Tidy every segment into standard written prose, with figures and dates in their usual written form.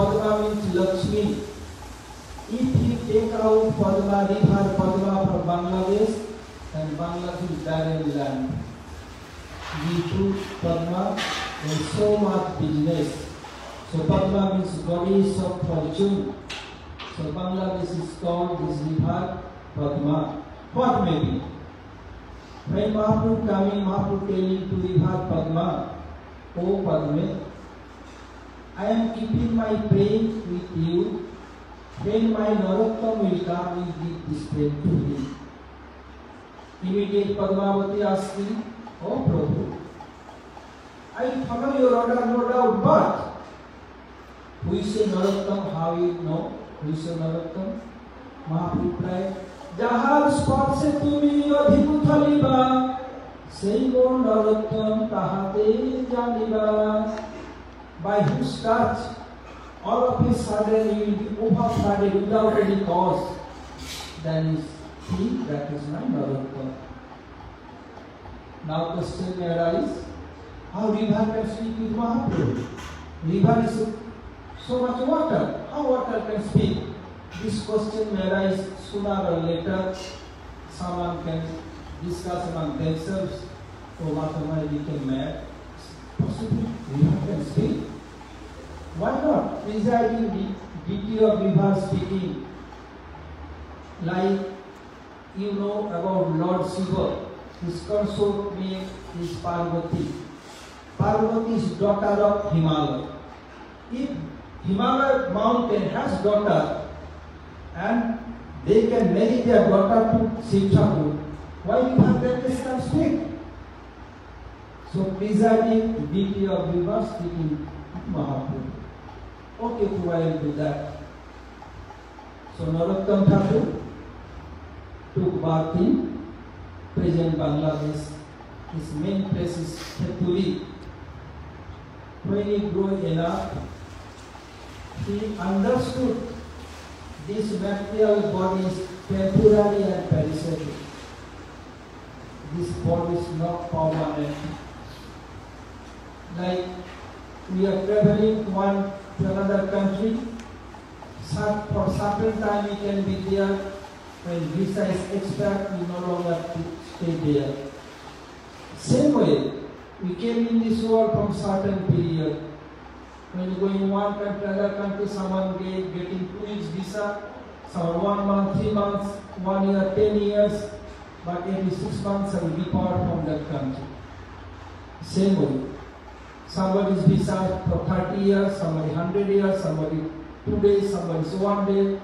Padma means Lakshmi. If you take out Padma river, Padma from Bangladesh, then Bangladesh is barren land. Due to Padma, there is so much business. So Padma means goddess of fortune. So Bangladesh is called this river Padma. What may be? When Mahaprabhu coming, Mahaprabhu telling to river Padma, O Padme, I am keeping my praying with you. When my Narottam will come, will give this prayer to him. Immediate Padmavati asking, O Prabhu, I will follow your order, no doubt, but who is a Narottam? How you know who is a Narottam? Mahaprabhu replied, Jahar spatse tumi adhikutaliba, sei mo Narottam tahate janiba. By whose touch, all of a sudden you will be overflooded without any cause. Then is he, that is my Narottam. Now question may arise, how river can speak with Mahaprabhu? River is so much water. How water can speak? This question may arise sooner or later. Someone can discuss among themselves, oh Mahatma became mad. Possibly river can speak. Why not? Presiding the deity of river speaking. Like you know about Lord Shiva, his consort name is Parvati. Parvati is daughter of Himalaya. If Himalaya mountain has daughter and they can marry their daughter to Shiv Thakur, why river can speak? So presiding the deity of river speaking Mahaprabhu. Okay, I will do that. So Narottam Thakur took birth in present Bangladesh. His main place is Kheturi. When he grew enough, he understood this material body is temporary and perishable. This body is not permanent. Like we are traveling one to another country, for certain time we can be there. When visa is expired, we no longer stay there. Same way, we came in this world from certain period. When you go in one country, another country, someone getting 2 weeks visa, someone 1 month, 3 months, 1 year, 10 years, but every 6 months I will depart from that country. Same way. Somebody's visa for 30 years, somebody 100 years, somebody 2 days, somebody's 1 day,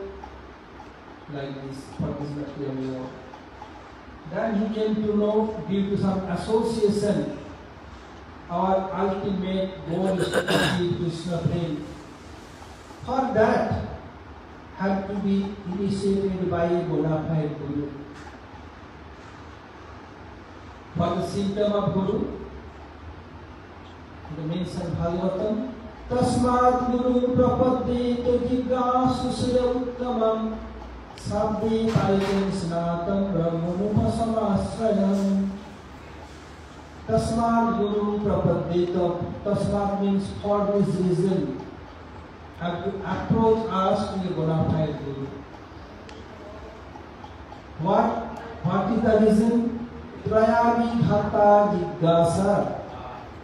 like this, for this material world. Then he came to know, due to some association, our ultimate goal is to achieve Krishna prema. For that, had to be initiated by a bona fide Guru. For the symptom of Guru, the mention Bhagavatam, Tasmat Guru Prapadde Jiggasu Sya Uttamam Sabde Paitam Snatam Brahmanupasamasrayam. Tasmat Guru Prapadde. Tasmat means for this reason have to approach us to the bona fide Guru. What is the reason? Trayami Khata Jiggasa.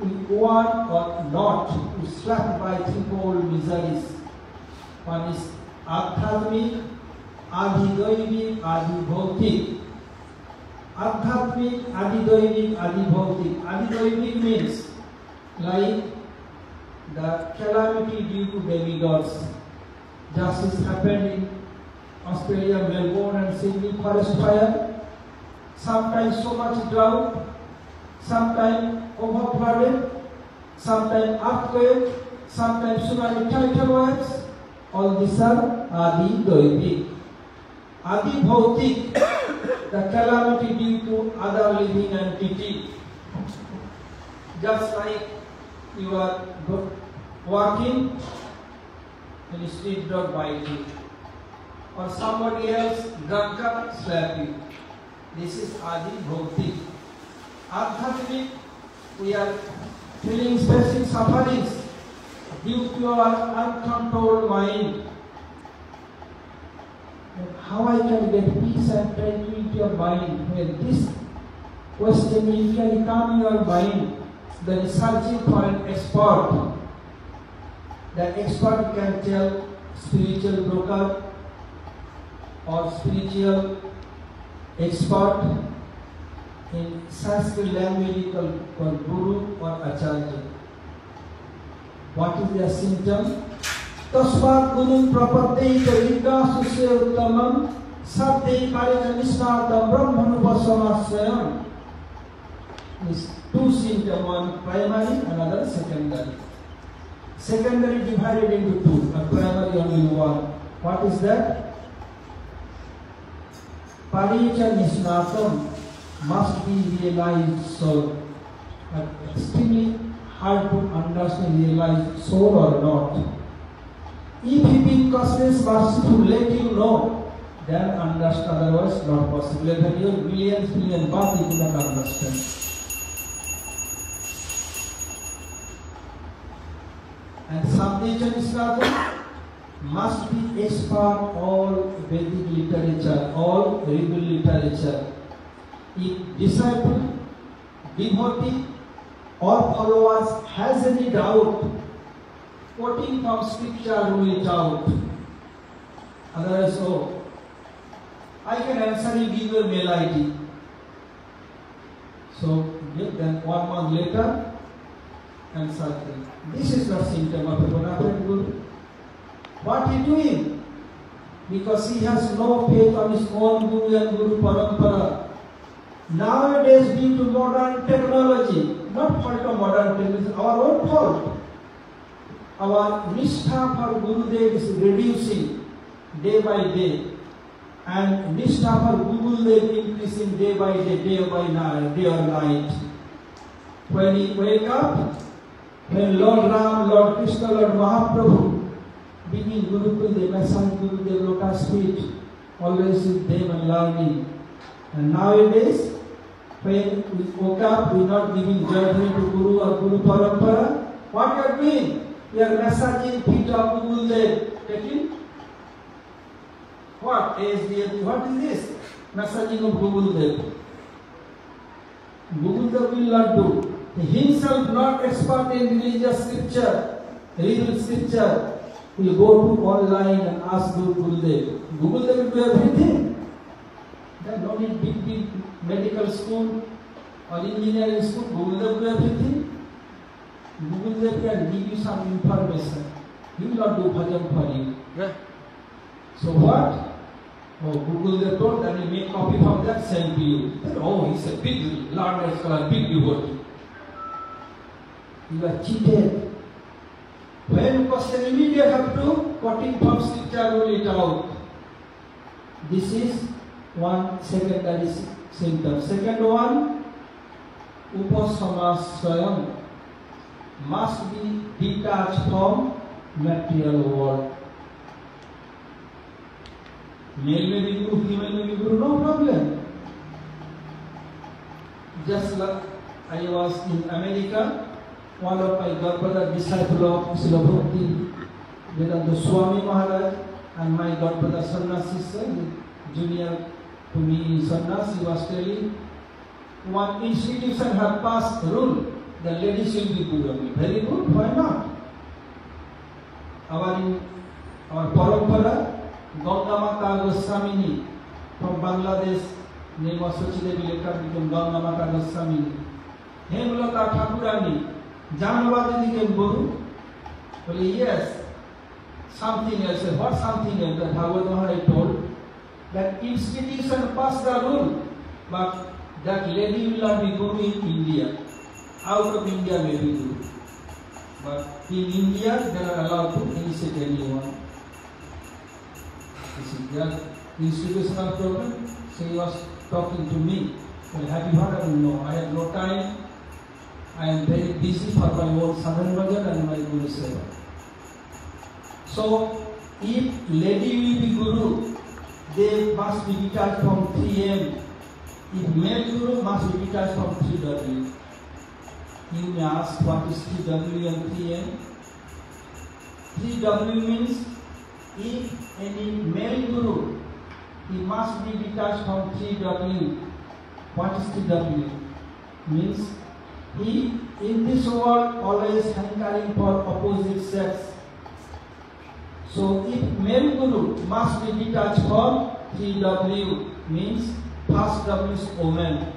We want or not to slapped by threefold miseries. One is Adhyatmik, Adhidoivik, Adhibhautik. Adhyatmik, Adhidoivik, Adhibhautik. Adhidoivik means like the calamity due to demigods. Justice happened in Australia, Melbourne and Sydney forest fire. Sometimes so much drought, sometimes overflooded, sometimes earthquake, sometimes tsunami, tidal waves. All these are Adi-Doivik. Adi-Bhautik, the calamity due to other living entity. Just like you are walking and a street dog bites you, or somebody else drunken slap you. This is Adi-Bhautik. Adhyatmik, we are feeling facing sufferings. due to our uncontrolled mind. How I can get peace and tranquility of mind when this question will really come in your mind? Then searching for an expert. That expert can tell spiritual broker or spiritual expert in Sanskrit language called Guru or Acharya. What is their symptom? Tasmat Guru Prapadde Karika Susya Uttamam Sadde Karika Nishnata Brahmanupasamasyam. These two symptoms, one primary, another secondary. Secondary divided into two, and primary only one. What is that? Paricha Nishnatam must be realized soul. But extremely hard to understand realized soul or not. If he being conscious merciful, let you know, then understand, otherwise not possible. Even your billion baht you cannot understand. And Samdecha Nishnata must be expert all Vedic literature, all regal literature. If disciple, devotee or followers has any doubt, quoting from scripture rule it out. Otherwise, oh, I can answer you, give your mail ID. So then 1 month later, answer them. This is the symptom of a Bonaparte Guru. What he doing? Because he has no faith on his own Guru and Guru Parampara. Nowadays, due to modern technology, not fault of modern technology, our own fault. Our Nishtha for Gurudev is reducing day by day. And Nishtha for Gurudev increasing day by day or night. When he wake up, when Lord Ram, Lord Krishna, Lord Mahaprabhu begin Gurukul, they massage Gurudev lotus feet, always with them and learning. And nowadays, when we woke up, we are not giving judgment to Guru or Guru Parampara. What you are doing? We are massaging feet of Gurudev. Taking what? ASDF. What is this? Massaging of Gurudev. Gurudev will not do. Himself not expert in religious scripture, real scripture, will go to online and ask Gurudev. Gurudev will do everything. There no need big medical school or engineering school. Gurudev will do everything. Gurudev can give you some information. He will not do bhajan for you. Yeah. So what? Oh, Gurudev told that he make copy from that, send to you. Oh, he's a big learned scholar, big devotee. You are cheated. When question immediate have to quoting from scripture rule it out. This is one secondary symptom. Second one, Upasama Swayam must be detached from material world. Male may be Guru, female may be Guru, no problem. Just like I was in America, one of my godbrother disciple of Srila Bhakti Vedanta Swami Maharaj and my godbrother Sannyasi, junior to me Sannyasi, was telling one institution had passed rule, the ladies will be Guru only. Very good, why not? Our Parampara, Gangamata Goswamini from Bangladesh, name was Sachidevi, later became Gangamata Goswamini. Hemlata Thakurani, Janavadi became Guru. Well, yes, something else. What something else? That Bhagavad Maharaj told that institution passed the rule, but that lady will not be Guru in India. Out of India may be Guru. But in India, they are allowed to initiate anyone. This is their institutional problem. So he was talking to me. Well, have you heard of him? No, I have no time. I am very busy for my own Sadhan Bhajan and my Guru Seva. So, if lady will be Guru, they must be detached from 3M. If male Guru must be detached from 3W. You may ask what is 3W and 3M? 3W means if any male guru, he must be detached from 3W. What is 3W? Means he in this world always hankering for opposite sex. So if male guru must be detached from 3W, means first W is woman.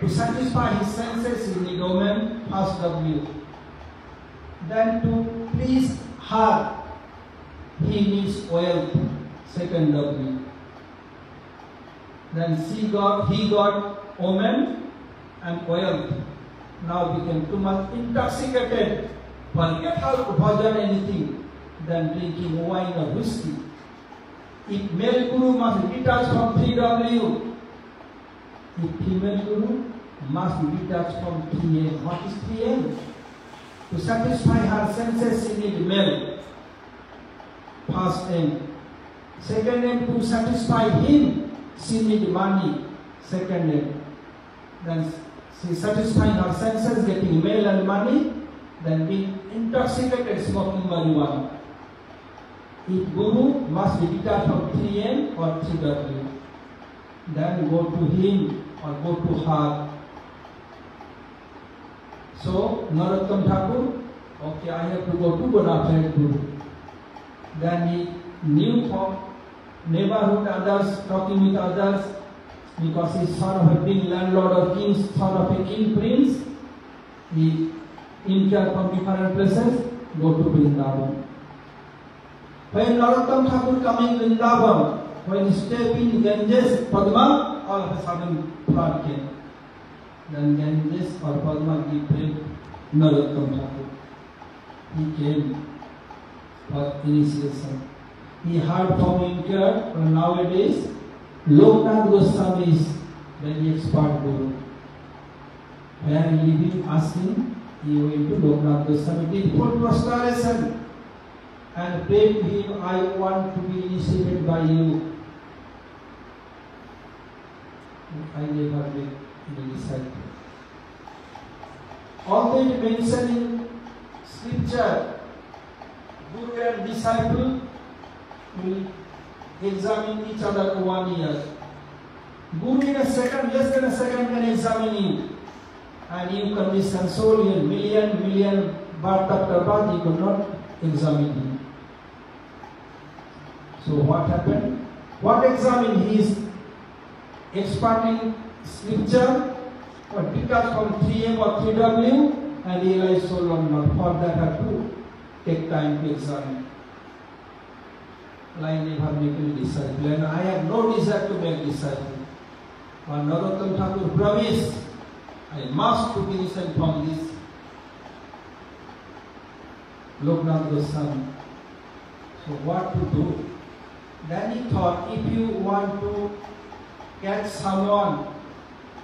To satisfy his senses in the woman, first W. Then to please her, he needs wealth, second W. Then he got woman and wealth. Now became too much intoxicated, forget how to bhajan anything, than drinking wine or whiskey. If male guru must be detached from 3W, if female guru must be detached from 3M. What is 3M? To satisfy her senses, she needs male. First M. Second M, to satisfy him, she needs money. Second M. Then she satisfying her senses, getting male and money, then being intoxicated, smoking marijuana. If guru must be detached from 3M or 3W, then go to him or go to her. So, Narottam Thakur, okay, I have to go to Bonafide Guru. Then he knew from neighborhood others, talking with others, because he is son of a big landlord or king, son of a king prince. He income from different places, go to Vrindavan. When Narottam Thakur coming to Vrindavan, when he step in Ganges, Padma, all of a sudden flood came. Then Ganges or Padma give him Narottam Thakur. He came for initiation. He heard from India, but nowadays Loknath Goswami is very expert guru. Where he living, asking, he went to Loknath Goswami, did full prostration and prayed to him, I want to be initiated by you. I never been the disciple. Although it mentioned in scripture, guru and disciple will examine each other for 1 year. Guru in a second, less than a second can examine you. And you condition soul in million birth after birth, he could not examine him. So what happened? What examine? He is expert in scripture, or detached from 3M or 3W, and realize so long not. For that have to take time to examine. I never make any disciple, and I have no desire to make disciple. But Narottam Thakur promised, I must to finish from this Loknath Goswami. So what to do? Then he thought, if you want to catch someone,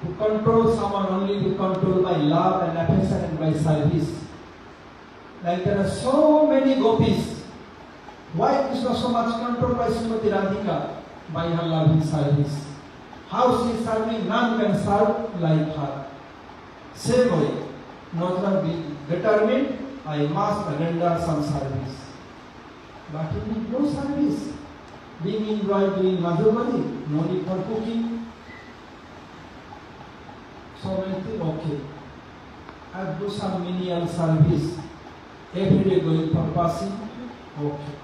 to control someone, only to control by love and affection and by service. Like there are so many gopis. Why Krishna so much controlled by Srimati Radhika? By her loving service. How she is serving, none can serve like her. Same way, not be determined, I must render some service. But he need no service. Being enjoyed doing Madhurmani, no need for cooking. So many things, okay. I do some menial service. Every day going for passing, okay.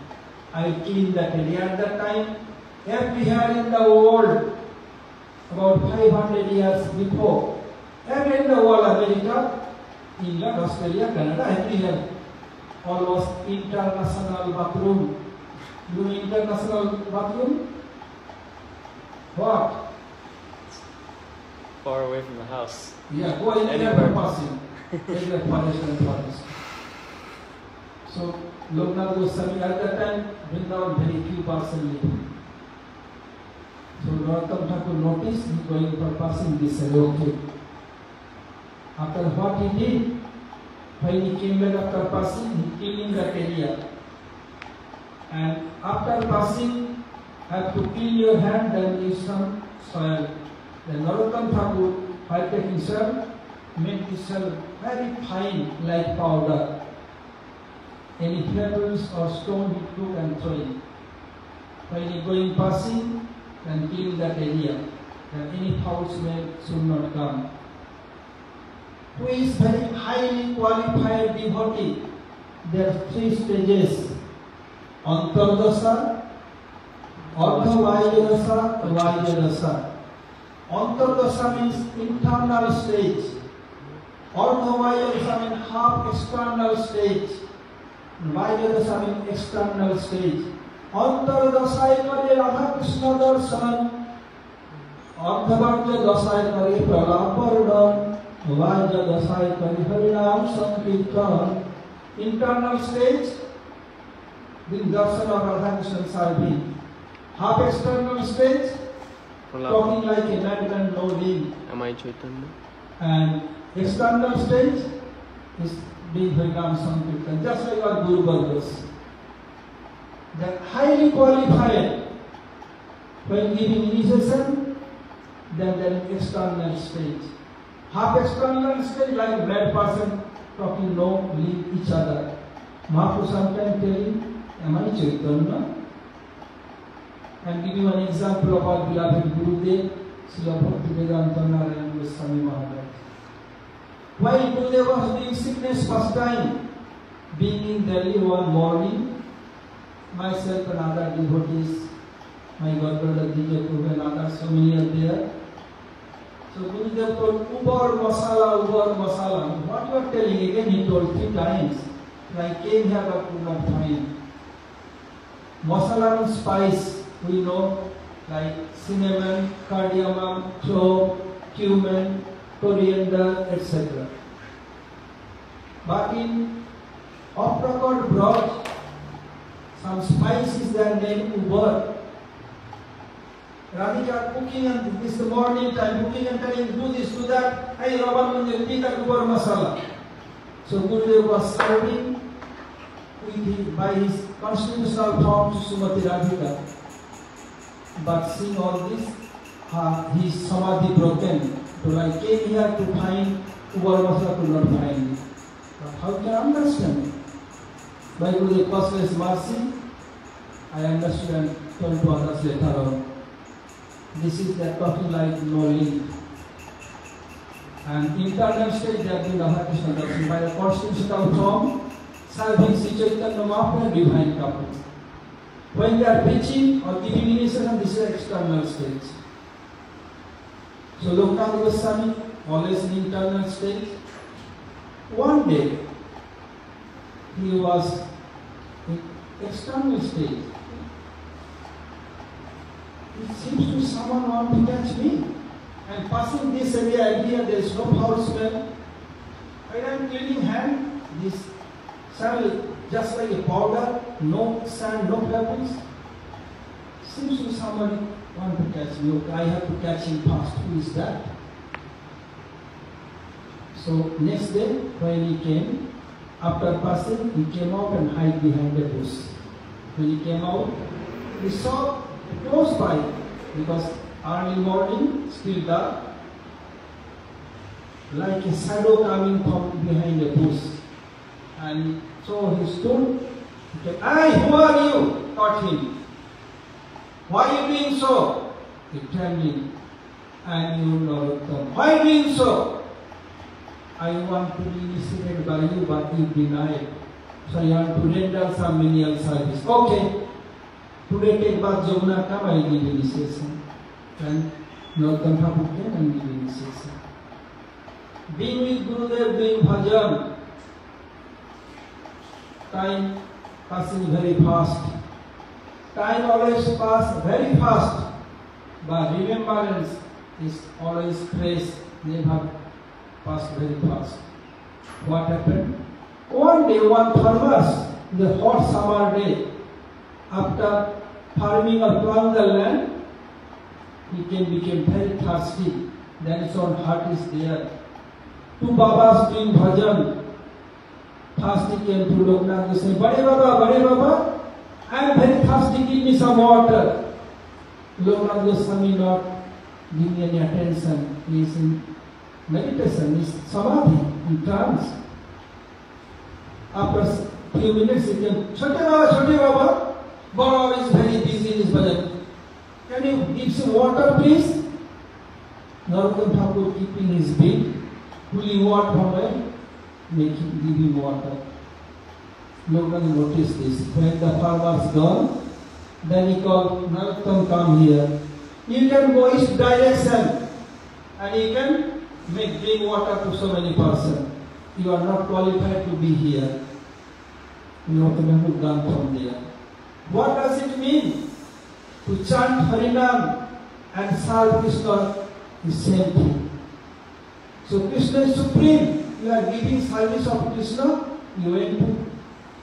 I clean that area at that time. Everywhere in the world, about 500 years before, everywhere in the world, America, England, Australia, Canada, everywhere, all was international bathroom. You know international bathroom? What? Far away from the house. Yeah, go anywhere for passing. Everywhere forest and forest. So, Loknath Goswami at that time, Vrindavan very few person living. So, Narottam Thakur noticed he going for passing, he said, okay. After what he did, when he came back after passing, he cleaned that area. And after passing, have to clean your hand, then use some soil. Then Narottam Thakur, while taking soil, made the soil very fine like powder. any pebbles or stone he took and throw it. When he going passing, and clean that area, that any foul smell should not come. Who is very highly qualified devotee? There are 3 stages: Antardasa, Ardhavayadasa, Vayadasa. Antardasa means internal stage. Ardhavayadasa means half external stage. Vayadasa means external stage. Antardasai करे राधा कृष्ण दर्शन, अर्धवाक्य दसाई करे प्रलापन, वाक्य दसाई करे हरिनाम संकीर्तन. Internal stage, the darshan of Radha Krishna serving. Half external stage, talking like a madman, no ring. Am I Chaitanya? And external stage is being Harinam Sankirtan, just like our Guru Vargas. They are highly qualified when giving initiation, then there is external stage. Half external stage, like a bad person talking no, leave each other. Mahaprabhu sometimes telling, am I Chaitanya? And give you an example of our beloved Gurudev, Srila Bhaktivedanta Narayana Goswami Maharaj. While Gurudev was doing sickness first time, being in Delhi one morning, myself and other devotees, my godbrother DJ Prabhu and others, so many are there. So Gurudev told, Ubar Masala, Ubar Masala. What you are telling? Again he told 3 times. I came here but could not find. Masala means spice. We know, like cinnamon, cardamom, clove, cumin, coriander, etc. But in Aprakot brought some spices that are named Ubar. Radhika cooking and this morning time cooking and telling do this, do that. Hey, Ravan Mandir, take that Ubar masala. So Gurudev was serving with by his constitutional form to Srimati Radhika. But seeing all this, his samadhi broken. So I came here to find Ubar masala, could not find it. But how can I understand? By Gurudev's causeless mercy, I understood and told to others later on. This is the talking like no link. And internal stage they have been Radha Krishna darshan by the constitutional form, serving Sri Chaitanya Mahaprabhu and divine couples. When they are preaching or giving initiation, this is the external stage. So Loknath Goswami, always in internal stage. One day, he was in external stage. It seems to someone want to catch me. And passing this area, there is no foul smell. When I am cleaning hand, this sand just like a powder, no sand, no pebbles. Seems to someone want to catch me. Okay, I have to catch him fast. Who is that? So next day, when he came, after passing, he came out and hid behind the bush. When he came out, he saw close by, because early morning, still dark, like a shadow coming from behind a bush. And so he stood, he said, "Hey, who are you?" Caught him. "Why are you doing so?" He trembling. "I am your Narottam." "Why are you doing so?" "I want to be initiated by you, but you denied. So I want to render some menial service." "Okay. Today take bath Jamuna, come, I give initiation." And Narottam Thakur came and give initiation. Being with Gurudev, doing bhajan, time passing very fast. Time always pass very fast, but remembrance is always fresh, never pass very fast. What happened? One day, one farmer, the hot summer day, after farming or plowing the land, he became very thirsty. Then his own heart is there. Two Babas doing bhajan. Thirsty came to Loknath and said, Bade Baba, I am very thirsty, give me some water." Loknath Goswami not giving any attention. He is in meditation, he is samadhi, in trance. After few minutes he came, Chote Baba, Baba is very busy in his bhajan. Can you give some water please? Narottam Thakur keeping his beak, pulling water from where? Making, giving water. Nobody noticed this. When the farmer's gone, then he called, Narottam, come here. You can go east direction and you can make drink water to so many persons. You are not qualified to be here. Narottam Thakur gone from there. What does it mean? To chant Harinam and serve Krishna is same thing. So Krishna is supreme. You are giving service of Krishna, you want to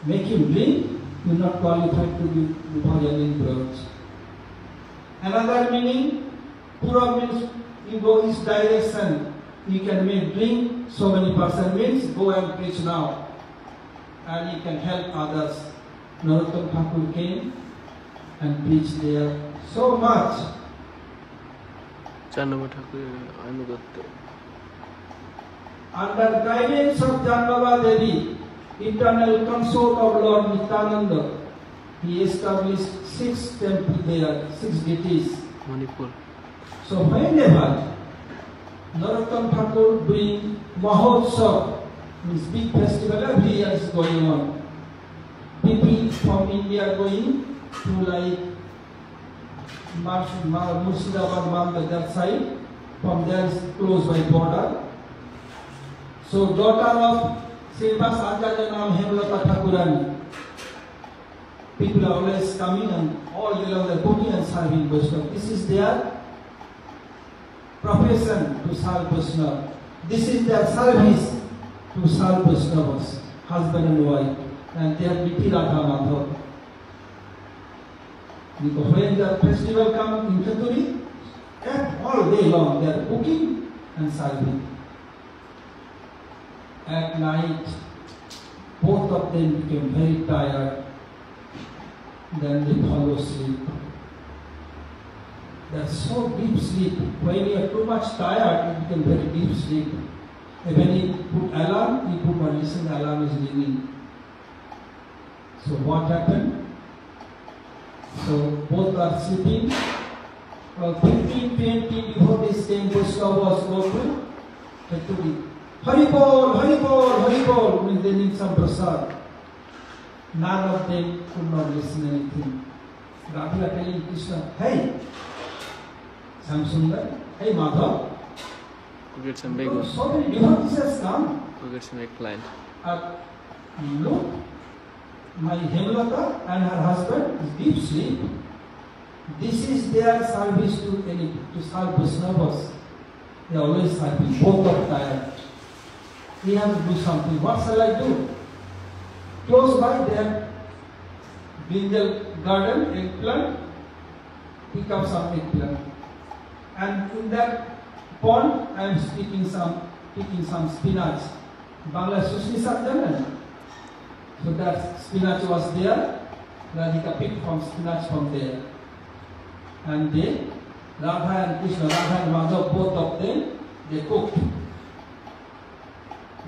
make him drink, you are not qualified to be bhajan in Braj. Another meaning, Pura means you go east direction, you can make drink, so many persons means go and preach now. And you can help others. Narottam Thakur came and preached there so much. Under guidance of Jannava Devi, eternal consort of Lord Nityananda, he established 6 temples there, 6 deities. Manipur. So whenever Narottam Thakur doing Mahotsav, this big festival every year is going on. People from India going to like Murshidabad, Manda, that side. From there is close by border. So daughter of Srinivas Acharya Naam Hemlata Thakurani. People are always coming and all day long they are cooking and serving Vaishnava. This is their profession to serve Vaishnava. This is their service to serve Vaishnavas, husband and wife. And they are Niti Radha Madhav. Because when the festival comes in Chaturi, all day long they are cooking and serving. At night, both of them became very tired. Then they fall asleep. That's so deep sleep. When you are too much tired, you become very deep sleep. When you put alarm, you put one listen, alarm is ringing. So what happened? So both are sleeping. 15, 20 before this time, Vaishnava was going to Chaturi. Haribol, Haribol, Haribol, means they need some prasad. None of them could not listen anything. Radha telling Krishna, hey, Samsundar, hey Madhav, Go get some bagel. so many devotees has come. Go get some eggplant. Look, my Hemlata and her husband is deep sleep. This is their service to serve Vaishnavas. They are always serving, both are tired. We have to do something. What shall I do? Close by there, brinjal garden, eggplant, pick up some eggplant. And in that pond, I am picking some spinach. Bangla Sushni Satyanan. So that spinach was there. Radhika picked from spinach from there. And they, Radha and Krishna, Radha and Madhav, both of them, they cooked.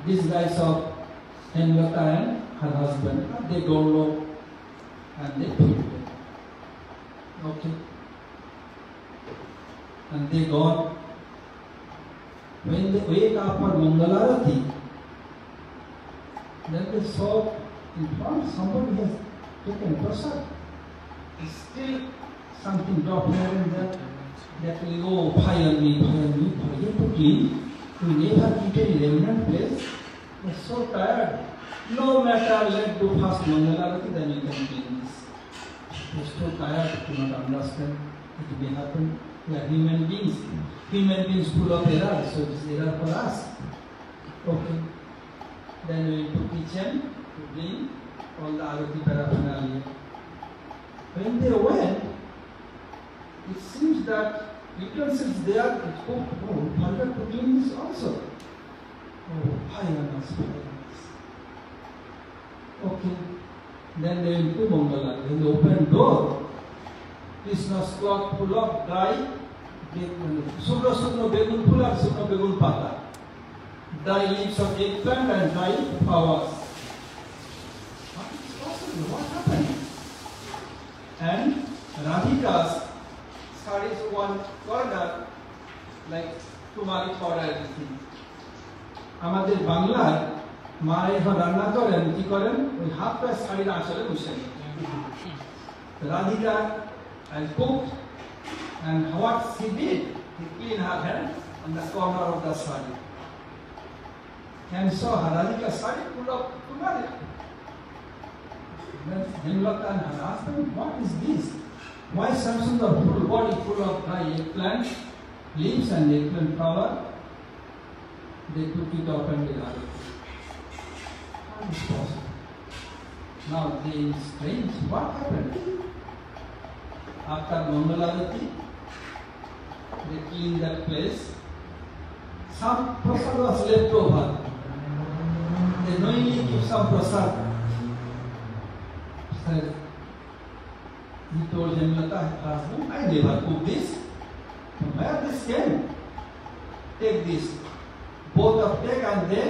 These guys of Hemlata and her husband, they don't know and they put them. Okay. And they gone. When they wake up for Mangalarati, then they saw in front somebody has taken prasad. Still something dropped here and there. That will go fire me, forget to clean. We never eaten remnant place. We are so tired. No matter, let do first Mangalarati, then you can clean this. We are so tired to not understand. It may happen. We are human beings. Human beings full of error, so it is error for us. Okay. Then we went to kitchen to bring all the Arati paraphernalia. When they went, it seems that utensils there, it forgot to clean this also. Oh, pious. Okay. Then they went to Mangala. When they opened door, Krishna's cloth full of dry, Sugno begun full of Sugno begun pata. Dry leaves of eggplant and dry flowers. and Radhika's sari is one corner like tumari for everything. আমাদের বাংলায় মা এখন রান্না করেন কি করেন ওই half pant শাড়ির আঁচলে বসে Radhika and cooked and what she did, he cleaned her hand on the corner of the sari. And saw her Radhika's sari full of tumari. Then Hemlata and her husband, what is this? Why Samsundar full body full of dry eggplant leaves and eggplant flower? They took it up and they got it. How is possible? Now they strange. What happened? After Mangalarati, they cleaned that place. Some prasad was left over. They knowingly give some prasad. He told Hemlata, her husband, I never cooked this. From where this came? Take this. Both of take and they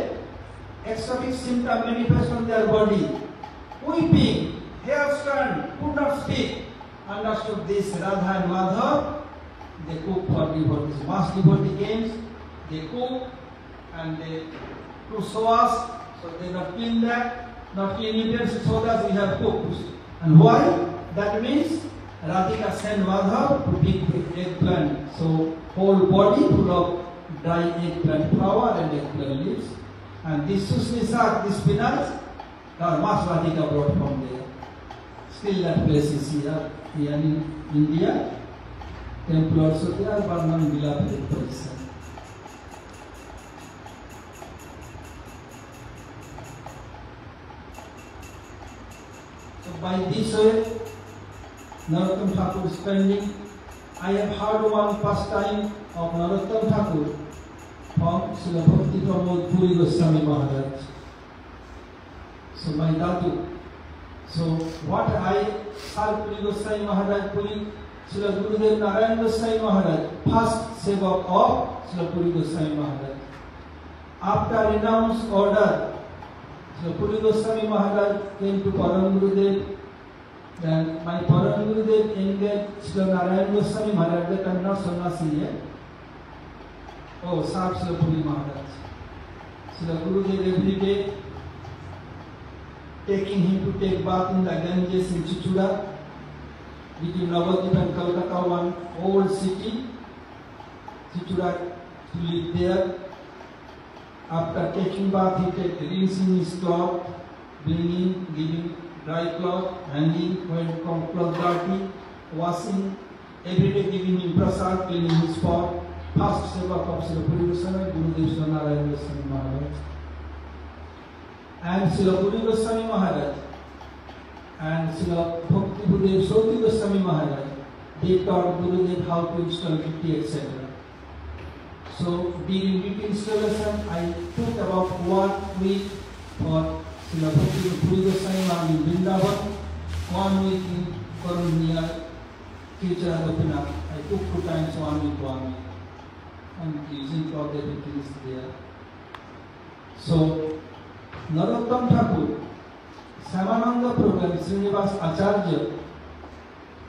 ecstatic symptom manifest on their body. Weeping, hair stand, could not speak. Understood this Radha and Madhav. They cook for devotees. Mass devotee came, they cook and they do soas, so they not clean that, not clean utensils so that we have cooked. And why? That means Radhika sent Madhav to pick the eggplant. So whole body full of dry eggplant flower and eggplant leaves. And this susni saag, this spinach, Mas Radhika brought from there. Still that place is here in India. Temple also there, but non-dilapidated position. So by this way, Narottam Thakur spending, I have heard one pastime of Narottam Thakur from Srila Bhakti Pramod Puri Goswami Maharaj. So my Dadu. So what I heard Puri Goswami Maharaj Puri, Srila Gurudev Narayan Goswami Maharaj, first sevak of Srila Puri Goswami Maharaj. After renounced order, Srila Puri Goswami Maharaj came to Param Gurudev. Then my Param Gurudev engaged Srila Narayan Goswami Maharaj, that I'm not sannyasi yet. Oh, Sahib Srila Puri Maharaj. Srila Gurudev every day taking him to take bath in the Ganges in Chichura, between Navadvip and Calcutta, one old city. Chichura to live there. After taking bath, he take rinsing his cloth, bringing, giving dry cloth, hanging when cloth dirty, washing, every day giving him prasad, cleaning his pot. First sevak of Srila Puri Goswami, Gurudev Srila Narayan Goswami Maharaj. And Srila Puri Goswami Maharaj and Srila Bhakti Gurudev Soti Goswami Maharaj, they taught Gurudev how to install Viti, etc. So during Viti installation, I took about 1 week for Srila Bhakti Puri Goswami Maharaj in Vrindavan, 1 week in Karunya, Kirchara Gopinath. I took 2 times, 1 week, 1 week. And using all the Vitis there. So Narottam Thakur, Samananda Prabhu and Srinivas Acharya,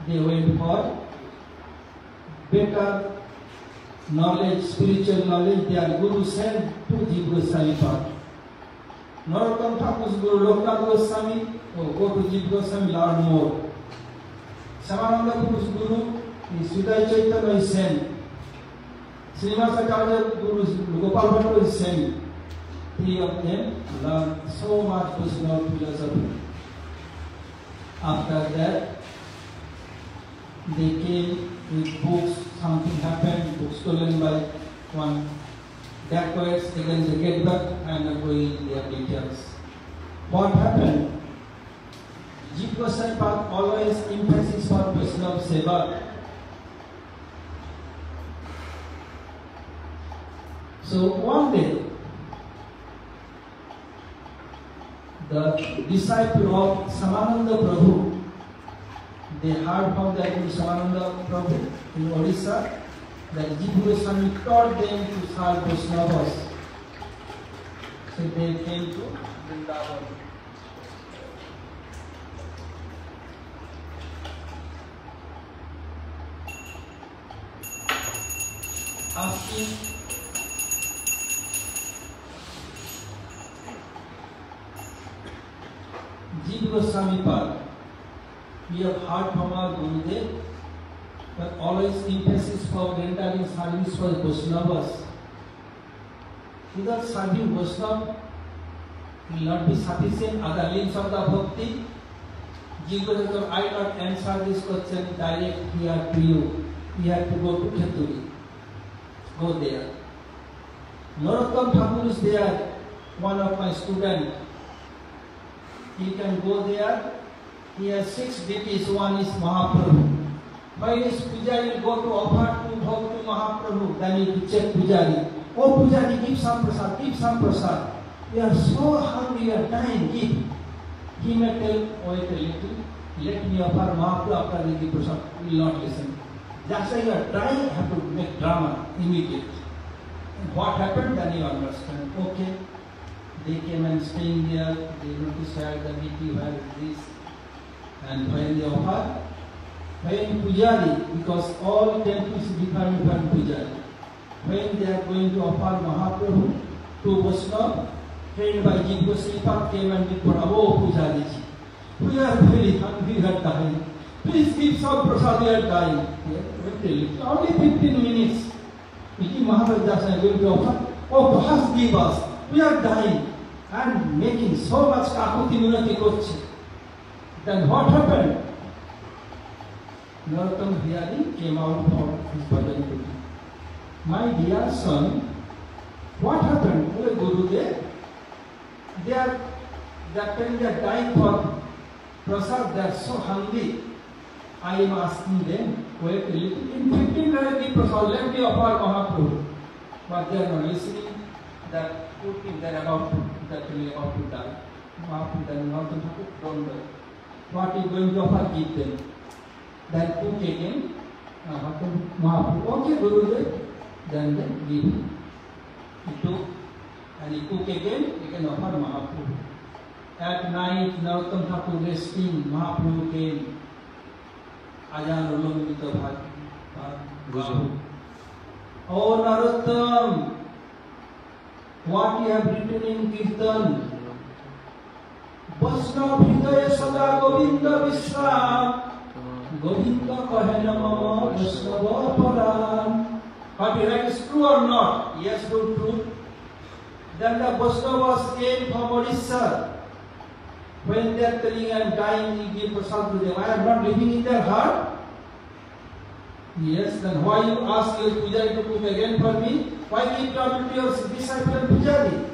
they went for better knowledge, spiritual knowledge. Their Guru sent to Jiva Goswami Path. Narottam Thakur's Guru Loknath Goswami, go to Jiva Goswami, learn more. Samananda Prabhu's Guru is Sridhar Chaitanya is sent. Srinivas Acharya Guru Gopal Bhatta is sent. 3 of them learned so much personal philosophy. After that, they came with books, something happened, books stolen by one dacoits, again they get back and are going their details. What happened? Jiva Goswami Path always emphasis for personal seva. So one day, the disciple of Samananda Prabhu, they heard from the Samananda Prabhu in Odisha that Jiva Goswami taught them to serve Vaishnavas. So they came to Vrindavan. asking Jiva Goswami Pad. We have heard from our Gurudev, but always emphasis for rendering service for Vaishnavas. Without serving Vaishnava will not be sufficient. Other limbs of the bhakti. Jiva Goswami, I not answer this question direct here to you. We have to go to Kheturi. Go there. Narottam Thakur is there, one of my students. He can go there. He has 6 deities. One is Mahaprabhu. When his Pujari will go to offer to Bhakti to Mahaprabhu, then he will check Pujari. Oh Pujari, give some prasad, give some prasad. We are so hungry, we are dying, give. He may tell, wait a little, let me offer Mahaprabhu after the prasad. He will not listen. Just like you are dying, you have to make drama immediately. And what happened, then you understand. Okay. They came and staying there, they noticed where the deity, where this. And when they offer, when Pujari, because all temples different Pujari, when they are going to offer Mahaprabhu to Vaishnava, trained by Jiva Goswami came and did for oh Pujari ji. We are very hungry, we are dying. Please give some prasad, we are dying. Only 15 minutes. Mahaprabhu just going to offer, oh perhaps give us. We are dying and making so much kakuti minati koche. Then what happened? Narottam Bihari came out from his bhajan kuti. My dear son, what happened? Oh Gurudev, they are dying for prasad, they are so hungry. I am asking them, wait a little, in 15 minutes give prasad, let me offer Mahaprabhu. But they are not listening. That poor thing, they are about to die. Mahaprabhu, then not don't die. What is going to offer, give them. Then cook again. Mahaprabhu, okay Gurudev, then give him. He took and he cook again, he can offer Mahaprabhu. At night, Narottam Thakur resting, Mahaprabhu came. Ajan Ulambita Bhajan. Oh Narottam, what you have written in Kirtan? Vaishnava Hridaya Sada Govinda Vishram. Govinda Kahena Mama Vaishnava Paran. What you write is true or not? Yes, true. Then the Vaishnavas came from Odisha. When they are telling I am dying, you give prasad to them. I am not living in their heart. Yes, then why you ask your Pujari to cook again for me? Why give trouble to your disciple and Pujari?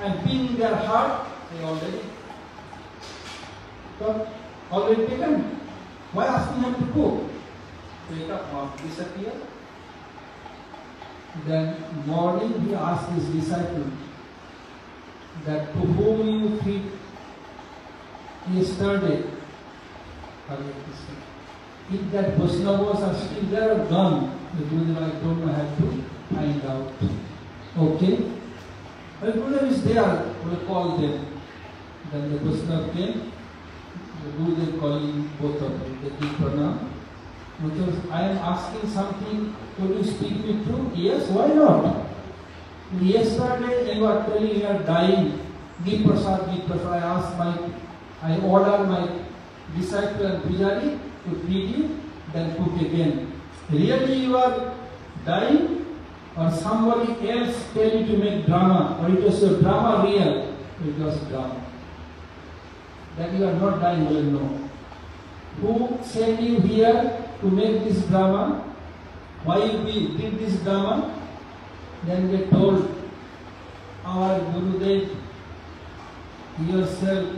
And being in their heart, they already taken. Why asking him to cook? Wake up, disappear. Then morning he asked his disciple that to whom you feed yesterday. If that Vaishnavas are still there or gone, the Gurudev, I don't know, I have to find out. Okay? When Gurudev is there, we will call them. Then the Vaishnava came, the Gurudev calling both of them, they give pranam. Because I am asking something, could you speak me true? Yes, why not? Yesterday you are telling you are dying, give prasad, I order my disciple and Pujari to feed you, then cook again. Really you are dying, or somebody else tell you to make drama, or it was your drama real? It was drama. That you are not dying, you will know. Who sent you here to make this drama? Why we did this drama? Then they told our Gurudev, yourself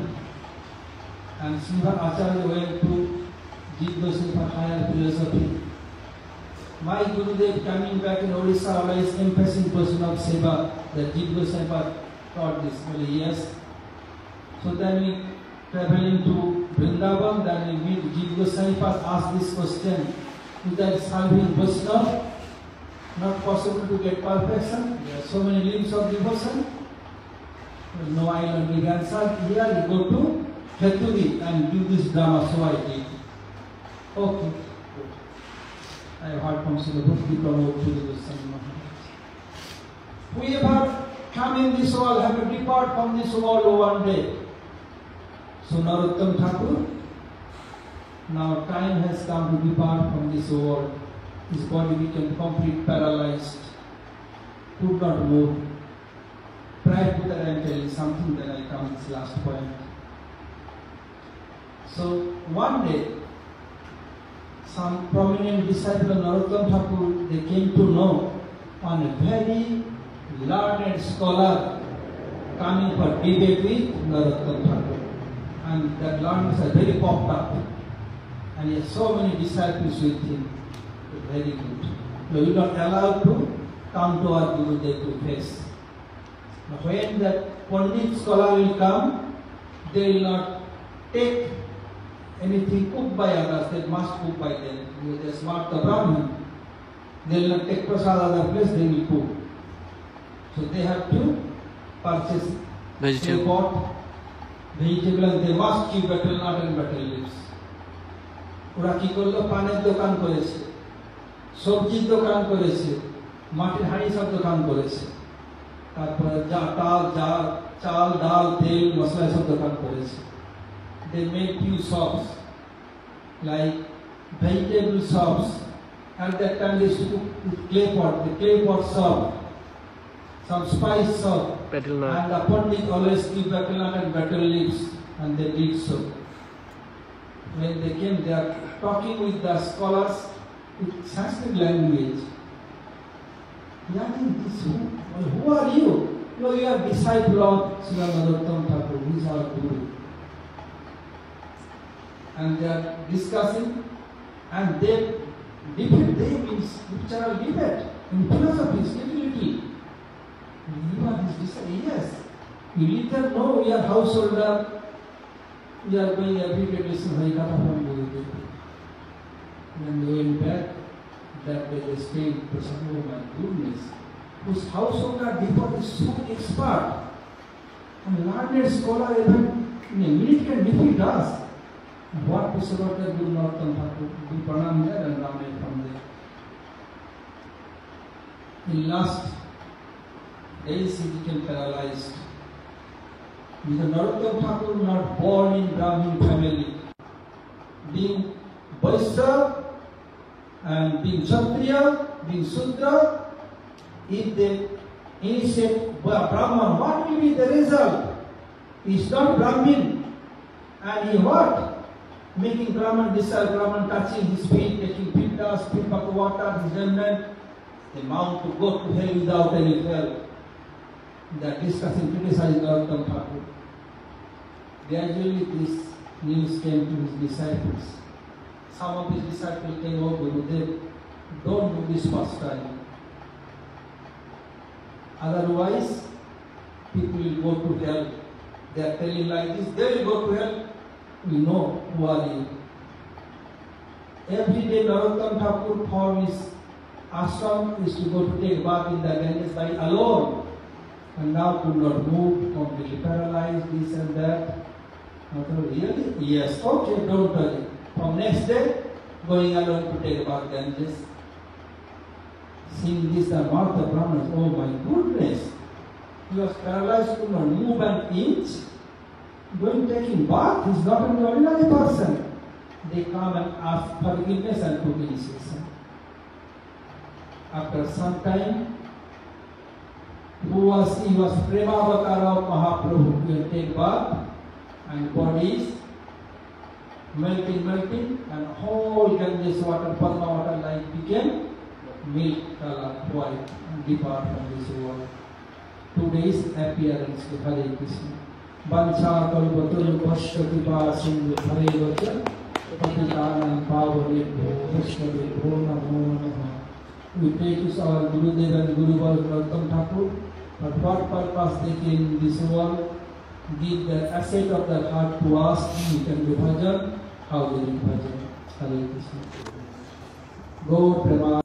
and Srivan Acharya went to Jiva Goswami for higher philosophy. My Gurudev coming back in Odisha always emphasizing person of Seva, that Jiva Goswami taught this. Well, yes. So then we traveling to Vrindavan, then we meet Jiva Goswami ask this question, without serving Vaishnava, not possible to get perfection. There are so many limbs of devotion. No island will answer. Here we go to Kheturi and do this drama, so I did. Okay. I have heard from Srila Bhakti Pramod Puri Goswami Maharaj. Whoever come in this world have to depart from this world one day. So Narottam Thakur, now time has come to depart from this world. His body became completely paralyzed, could not move. Prior to that I am telling something, then I come to this last point. So one day, some prominent disciple of Narottam Thakur, they came to know on a very learned scholar coming for debate with Narottam Thakur. And that learners are very popped up. And he has so many disciples with him. Very good. So we are not allowed to come to our Gurudev to face. When that Pandit scholar will come, they will not take anything cooked by others, they must cook by them. They are smart the Brahmin. They will not take prasad other place, they will cook. So they have to purchase vegetable and they must keep betel nut and betel leaves. ওরা কি করলো, পানের দোকান করেছে, সবজির দোকান করেছে, মাটির হাঁড়ি সব দোকান করেছে, তারপরে চাল ডাল তেল মশলা সব দোকান করেছে. They made few shops like vegetable shops. At that time they used to cook with clay pot shop, some spice shop, and the Pandit always keep betel nut and betel leaves, and they did so. When they came, they are talking with the scholars with Sanskrit language. Who are you? You are disciple of Srila Narottam Thakur, who is our Guru. And they are discussing, and they means literal debate in philosophy, spirituality. You are his disciple, yes. You little know we are householder. We are going every day to listen Harikatha from Gurudev. When they went back, that day they stayed, oh my goodness, whose householder devotee is so expert, and learned scholar even in a minute can defeat us. What to say about the Guru Narottam Thakur? We pranam there and Ramayana from there. In last days he became paralyzed. Because Narottam Thakur not born in Brahmin family, being Vaishya and being Kshatriya, being Sudra, if they initiate Brahman, what will be the result? He is not Brahmin, and he what? Making Brahman disciple, Brahman touching his feet, taking feet dust, feet of water, his remnant, they mount to go to hell without any hell. That discussing, criticizing Narottam Thakur. Gradually this news came to his disciples. Some of his disciples came over, Gurudev, don't do this first time. Otherwise, people will go to hell. They are telling like this, they will go to hell. We know who are you. Every day Narottam Thakur for his ashram is to go to take bath in the Ganges by alone. And now could not move, completely paralyzed, this and that. Really? Yes, okay, don't worry. From next day, going alone to take bath Ganges. Seeing this, the mouth of Brahmanas, oh my goodness, he was paralyzed, could not move an inch. Going taking bath, he is not an ordinary person. They come and ask forgiveness and took initiation. After some time, he was Premavatara of Mahaprabhu. He will take bath and bodies melting, and whole Ganges water, Padma water like became milk color, white, and depart from this world. 2 days appearance to Hare Krishna. Vancha kalpatul pasya kripa sindhu Hare Vacha Patitanam Pavanebhyo Vaishnavebhyo Namo Namaha. We pray to our Gurudev and Guru Narottam Thakur, but what purpose they came in this world, give the asset of their heart to us, we can do bhajan, how they do bhajan. Hare Krishna. Go Prema.